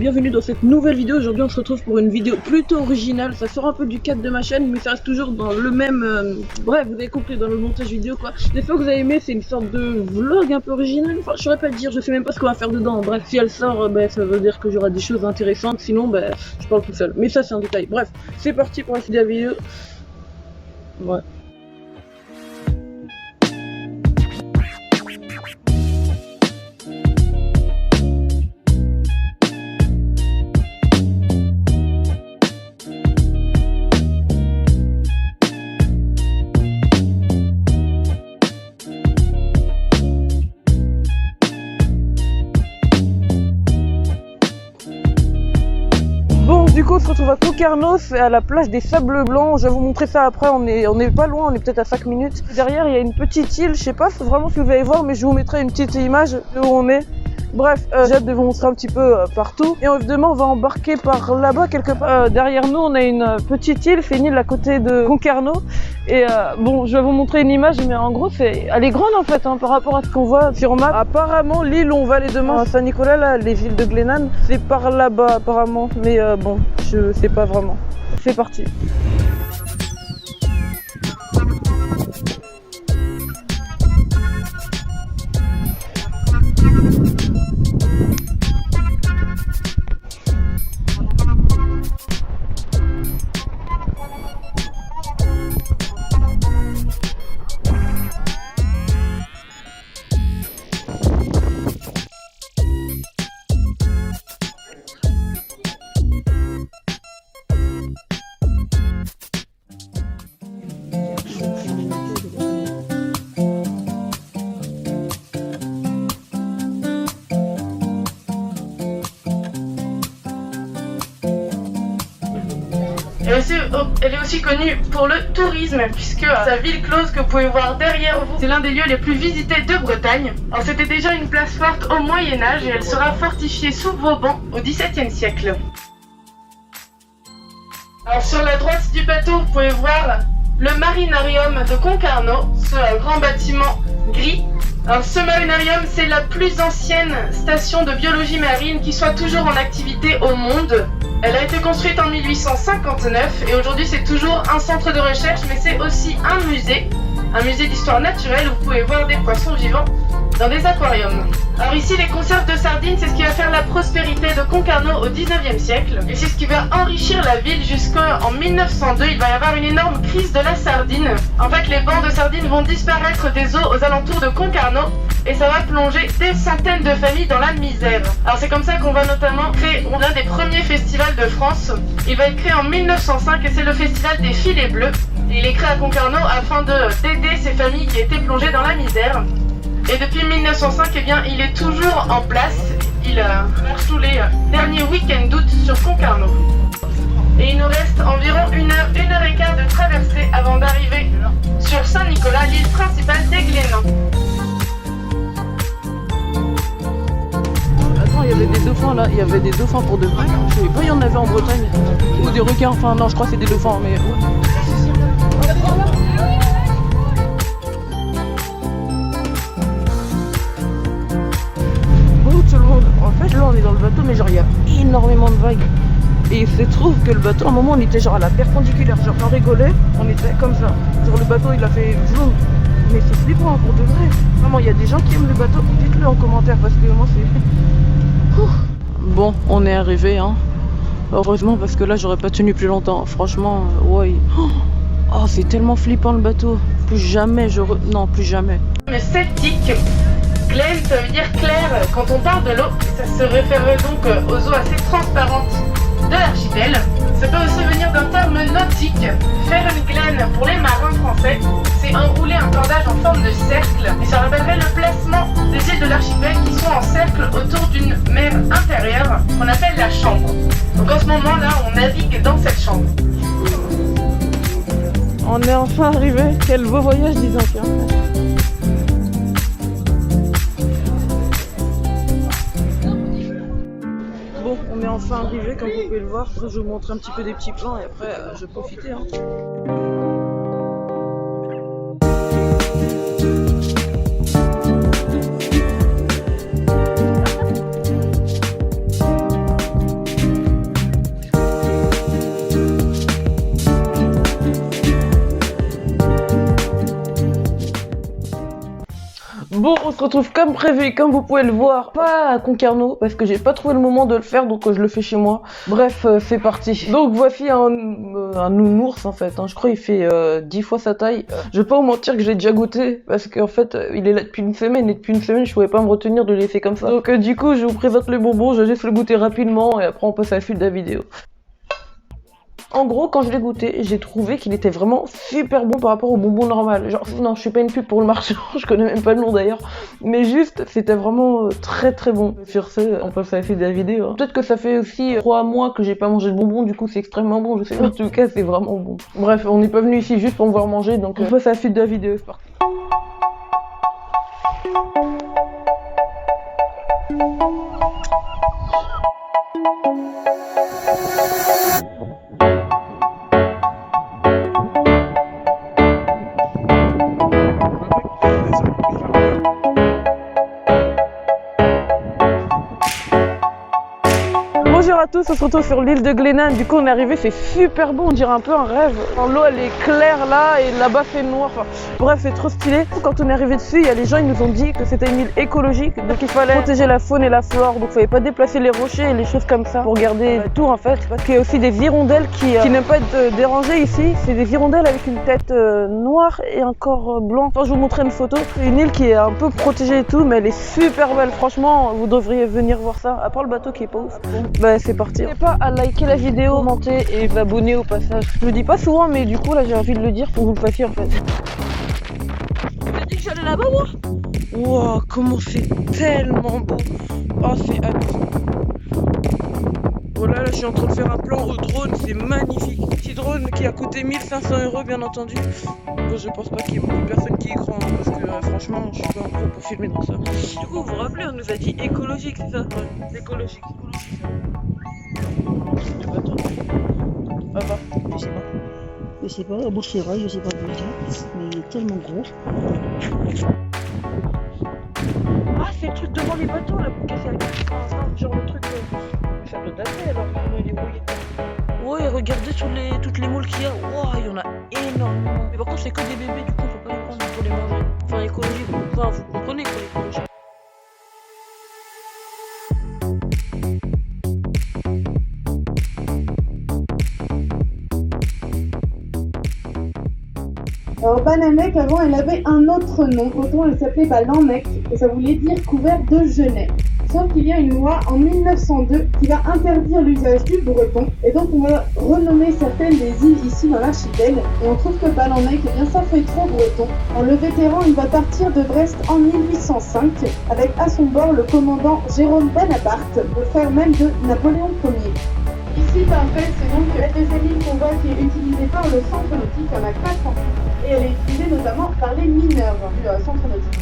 bienvenue dans cette nouvelle vidéo. Aujourd'hui on se retrouve pour une vidéo plutôt originale. Ça sort un peu du cadre de ma chaîne mais ça reste toujours dans le même... Bref, vous avez compris, dans le montage vidéo quoi. J'espère que vous avez aimé, c'est une sorte de vlog un peu original. Enfin je saurais pas le dire, je sais même pas ce qu'on va faire dedans. Bref, si elle sort, ça veut dire que j'aurai des choses intéressantes. Sinon je parle tout seul. Mais ça c'est un détail. Bref, c'est parti pour la suite de la vidéo. Ouais. Du coup on se retrouve à Concarneau, c'est à la plage des Sables Blancs. Je vais vous montrer ça après, on est pas loin, on est peut-être à 5 minutes. Derrière il y a une petite île, je sais pas vraiment si vous allez voir, mais je vous mettrai une petite image de où on est. Bref, j'ai hâte de vous montrer un petit peu partout. Et demain on va embarquer par là-bas quelque part. Derrière nous on a une petite île, c'est une île à côté de Concarneau. Et bon, je vais vous montrer une image, mais en gros elle est grande en fait par rapport à ce qu'on voit sur map. Apparemment l'île où on va aller demain à Saint-Nicolas, là, les villes de Glenane, c'est par là-bas apparemment. Mais bon, je sais pas vraiment. C'est parti. Elle est aussi connue pour le tourisme, puisque sa ville close que vous pouvez voir derrière vous, c'est l'un des lieux les plus visités de Bretagne. Alors c'était déjà une place forte au Moyen-Âge et elle sera fortifiée sous Vauban au XVIIe siècle. Alors sur la droite du bateau, vous pouvez voir le marinarium de Concarneau, ce grand bâtiment gris. Alors ce marinarium, c'est la plus ancienne station de biologie marine qui soit toujours en activité au monde. Elle a été construite en 1859 et aujourd'hui c'est toujours un centre de recherche, mais c'est aussi un musée d'histoire naturelle où vous pouvez voir des poissons vivants dans des aquariums. Alors ici les conserves de sardines, c'est ce qui va faire la prospérité de Concarneau au 19e siècle et c'est ce qui va enrichir la ville jusqu'en 1902. Il va y avoir une énorme crise de la sardine. En fait les bancs de sardines vont disparaître des eaux aux alentours de Concarneau et ça va plonger des centaines de familles dans la misère. Alors c'est comme ça qu'on va notamment créer l'un des premiers festivals de France. Il va être créé en 1905 et c'est le festival des filets bleus. Et il est créé à Concarneau afin d'aider ces familles qui étaient plongées dans la misère. Et depuis 1905, eh bien, il est toujours en place. Il marche tous les derniers week-ends d'août sur Concarneau. Et il nous reste environ une heure et quart de traversée avant d'arriver sur Saint-Nicolas, l'île principale des Glénans. Attends, il y avait des dauphins là, il y avait des dauphins pour de vrai. Je savais pas, il y en avait en Bretagne. Ou des requins, enfin non, je crois que c'est des dauphins, mais ouais. Tout le monde. En fait là on est dans le bateau mais genre il y a énormément de vagues. Et il se trouve que le bateau à un moment on était genre à la perpendiculaire, genre on rigolait, on était comme ça. Genre le bateau il a fait zoom. Mais c'est flippant pour de vrai. Vraiment il y a des gens qui aiment le bateau, dites-le en commentaire parce que moi c'est... Bon on est arrivé hein. Heureusement parce que là j'aurais pas tenu plus longtemps. Franchement ouais. Oh c'est tellement flippant le bateau. Plus jamais non plus jamais. Le sceptique. Glen, ça veut dire clair quand on parle de l'eau, ça se référerait donc aux eaux assez transparentes de l'archipel. Ça peut aussi venir d'un terme nautique, faire une glaine pour les marins français, c'est enrouler un cordage en forme de cercle, et ça rappellerait le placement des îles de l'archipel qui sont en cercle autour d'une mer intérieure qu'on appelle la chambre. Donc en ce moment là, on navigue dans cette chambre. On est enfin arrivé, quel beau voyage dis donc hein. On est enfin arrivé, comme vous pouvez le voir. Je vais vous montrer un petit peu des petits plans et après je vais profiter. Hein. Bon, on se retrouve comme prévu, comme vous pouvez le voir, pas à Concarneau, parce que j'ai pas trouvé le moment de le faire, donc je le fais chez moi. Bref, c'est parti. Donc voici un nounours en fait, hein. Je crois qu'il fait 10 fois sa taille. Je vais pas vous mentir que j'ai déjà goûté, parce qu'en fait, il est là depuis une semaine, et depuis une semaine, je pouvais pas me retenir de le laisser comme ça. Donc du coup, je vous présente le bonbon, je laisse le goûter rapidement, et après on passe à la suite de la vidéo. En gros, quand je l'ai goûté, j'ai trouvé qu'il était vraiment super bon par rapport au bonbon normal. Genre, non, je suis pas une pub pour le marché, je connais même pas le nom d'ailleurs. Mais juste, c'était vraiment très très bon. Sur ce, on passe à la suite de la vidéo. Hein. Peut-être que ça fait aussi 3 mois que j'ai pas mangé de bonbon, du coup c'est extrêmement bon, je sais pas. En tout cas, c'est vraiment bon. Bref, on n'est pas venu ici juste pour me voir manger, donc on passe à la suite de la vidéo, c'est parti. Bonjour à tous, on se retrouve sur l'île de Glénan. Du coup on est arrivé, c'est super beau, on dirait un peu un rêve. L'eau elle est claire là et là-bas c'est noir, enfin bref c'est trop stylé. Quand on est arrivé dessus, il y a les gens ils nous ont dit que c'était une île écologique, donc il fallait protéger la faune et la flore, donc il fallait pas déplacer les rochers et les choses comme ça pour garder le tour en fait. Parce qu'il y a aussi des hirondelles qui n'aiment pas être dérangées ici, c'est des hirondelles avec une tête noire et un corps blanc. Enfin, je vous montrerai une photo, c'est une île qui est un peu protégée et tout, mais elle est super belle, franchement vous devriez venir voir ça, à part le bateau qui est pas ouf. Bah c'est parti. N'hésitez pas à liker la vidéo, commenter et vous abonner au passage. Je le dis pas souvent mais du coup là j'ai envie de le dire pour que vous le fassiez en fait. T'as dit que j'allais là-bas moi? Wow, comment c'est tellement beau. Oh c'est abusé. Voilà, là je suis en train de faire un plan au drone, c'est magnifique. Petit drone qui a coûté 1500 € bien entendu. Bon, je pense pas qu'il y ait beaucoup de personnes qui y croient, hein, parce que franchement je suis pas un pro pour filmer dans ça. Du coup vous vous rappelez, on nous a dit écologique, c'est ça? Ouais, écologique. Le bateau. Ah bah, Je sais pas. Je sais pas, bon c'est vrai, je sais pas déjà, mais il est tellement gros. Ah c'est le truc devant les bateaux là pour casser la gueule. Genre le truc. Ça doit dater alors comment il est brouillé. Ouais, regardez toutes les moules qu'il y a. Wow, il y en a énormément. Mais par contre c'est que des bébés, du coup on peut pas les prendre pour les manger. Enfin écologique, enfin vous comprenez quoi l'écologie. Alors Bananec, avant, elle avait un autre nom. Autant elle s'appelait Lanec et ça voulait dire couvert de genêts. Sauf qu'il y a une loi en 1902 qui va interdire l'usage du breton. Et donc on va renommer certaines des îles ici dans l'archipel. Et on trouve que Lanec, eh bien ça fait trop breton. Alors, le vétéran, il va partir de Brest en 1805 avec à son bord le commandant Jérôme Bonaparte, le frère même de Napoléon Ier. Ici, en fait, c'est donc la deuxième île qu'on voit qui est utilisée par le centre nautique, il y en a 4 en France. Et elle est utilisée notamment par les mineurs du centre nautique.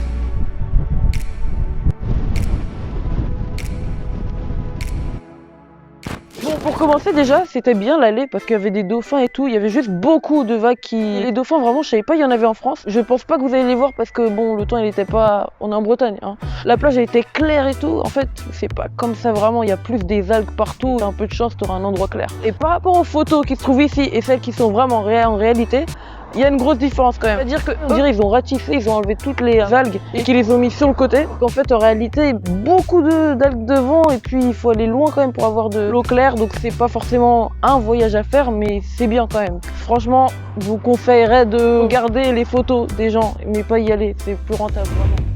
Bon, pour commencer déjà, c'était bien l'aller parce qu'il y avait des dauphins et tout, il y avait juste beaucoup de vagues qui... Les dauphins, vraiment, je savais pas, il y en avait en France. Je pense pas que vous allez les voir parce que bon, le temps il était pas... On est en Bretagne, hein. La plage elle était claire et tout, en fait, c'est pas comme ça vraiment, il y a plus des algues partout, un peu de chance, t'auras un endroit clair. Et par rapport aux photos qui se trouvent ici et celles qui sont vraiment en réalité, il y a une grosse différence quand même. C'est-à-dire que, on dirait ils ont ratissé, ils ont enlevé toutes les algues et qu'ils les ont mis sur le côté. Donc en fait, en réalité, beaucoup d'algues devant et puis il faut aller loin quand même pour avoir de l'eau claire. Donc c'est pas forcément un voyage à faire, mais c'est bien quand même. Franchement, je vous conseillerais de regarder les photos des gens, mais pas y aller. C'est plus rentable vraiment.